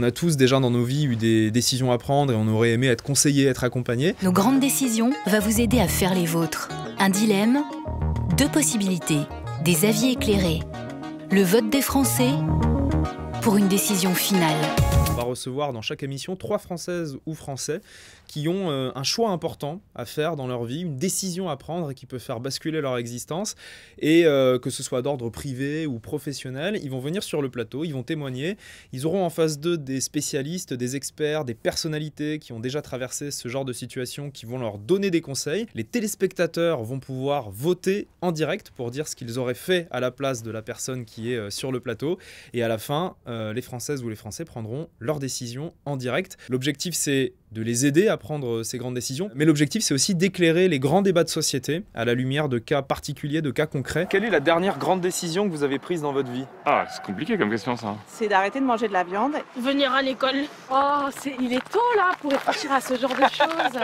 On a tous déjà dans nos vies eu des décisions à prendre et on aurait aimé être conseillé, être accompagné. Nos grandes décisions va vous aider à faire les vôtres. Un dilemme, deux possibilités, des avis éclairés, le vote des Français pour une décision finale. On va recevoir dans chaque émission 3 Françaises ou Français qui ont un choix important à faire dans leur vie, une décision à prendre et qui peut faire basculer leur existence. Et que ce soit d'ordre privé ou professionnel, ils vont venir sur le plateau, ils vont témoigner. Ils auront en face d'eux des spécialistes, des experts, des personnalités qui ont déjà traversé ce genre de situation, qui vont leur donner des conseils. Les téléspectateurs vont pouvoir voter en direct pour dire ce qu'ils auraient fait à la place de la personne qui est sur le plateau. Et à la fin, les Françaises ou les Français prendront leurs décisions en direct. L'objectif, c'est de les aider à prendre ces grandes décisions. Mais l'objectif, c'est aussi d'éclairer les grands débats de société à la lumière de cas particuliers, de cas concrets. Quelle est la dernière grande décision que vous avez prise dans votre vie? Ah, c'est compliqué comme question ça. C'est d'arrêter de manger de la viande. Venir à l'école. Oh, il est tôt là pour réfléchir à ce genre de choses.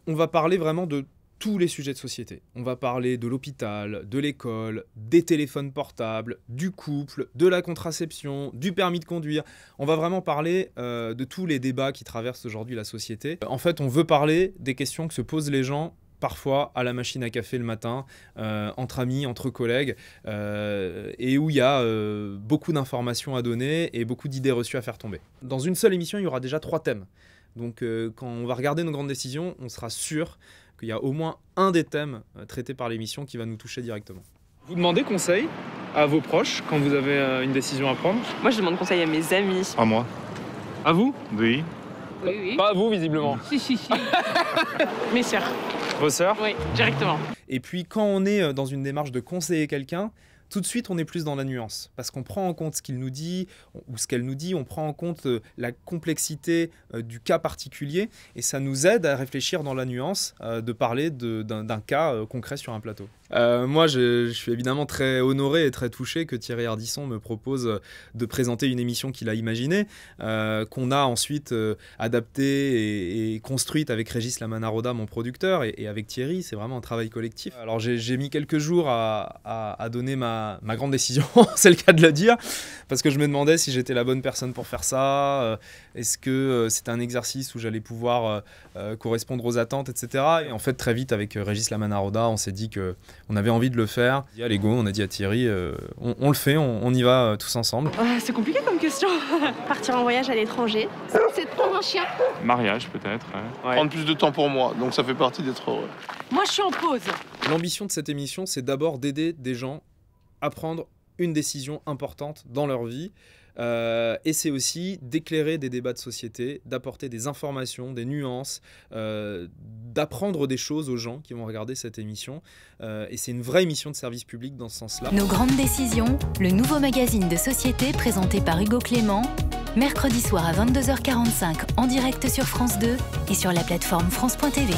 On va parler vraiment de tous les sujets de société. On va parler de l'hôpital, de l'école, des téléphones portables, du couple, de la contraception, du permis de conduire. On va vraiment parler de tous les débats qui traversent aujourd'hui la société. En fait, on veut parler des questions que se posent les gens parfois à la machine à café le matin, entre amis, entre collègues, et où il y a beaucoup d'informations à donner et beaucoup d'idées reçues à faire tomber. Dans une seule émission, il y aura déjà 3 thèmes. Donc quand on va regarder nos grandes décisions, on sera sûr qu'il y a au moins un des thèmes traités par l'émission qui va nous toucher directement. Vous demandez conseil à vos proches quand vous avez une décision à prendre? Moi, je demande conseil à mes amis. À moi? À vous? Oui. Oui. Pas à vous, visiblement. Si. Mes sœurs. Vos sœurs? Oui, directement. Et puis quand on est dans une démarche de conseiller quelqu'un, tout de suite, on est plus dans la nuance, parce qu'on prend en compte ce qu'il nous dit, ou ce qu'elle nous dit, on prend en compte la complexité du cas particulier, et ça nous aide à réfléchir dans la nuance, de parler d'un cas concret sur un plateau. Moi, je suis évidemment très honoré et très touché que Thierry Ardisson me propose de présenter une émission qu'il a imaginée, qu'on a ensuite adaptée et construite avec Régis Lamanaroda, mon producteur, et avec Thierry. C'est vraiment un travail collectif. Alors j'ai mis quelques jours à donner ma grande décision, c'est le cas de le dire, parce que je me demandais si j'étais la bonne personne pour faire ça, est-ce que c'était un exercice où j'allais pouvoir correspondre aux attentes, etc. Et en fait, très vite, avec Régis Lamanaroda, on s'est dit qu'on avait envie de le faire. On a dit allez go, on a dit à Thierry, on le fait, on y va tous ensemble. C'est compliqué comme question. Partir en voyage à l'étranger. C'est de prendre un chien. Mariage peut-être. Ouais. Prendre plus de temps pour moi, donc ça fait partie d'être heureux. Moi, je suis en pause. L'ambition de cette émission, c'est d'abord d'aider des gens à prendre une décision importante dans leur vie. Et c'est aussi d'éclairer des débats de société, d'apporter des informations, des nuances, d'apprendre des choses aux gens qui vont regarder cette émission. Et c'est une vraie émission de service public dans ce sens-là. Nos grandes décisions, le nouveau magazine de société présenté par Hugo Clément, mercredi soir à 22h45 en direct sur France 2 et sur la plateforme France.tv.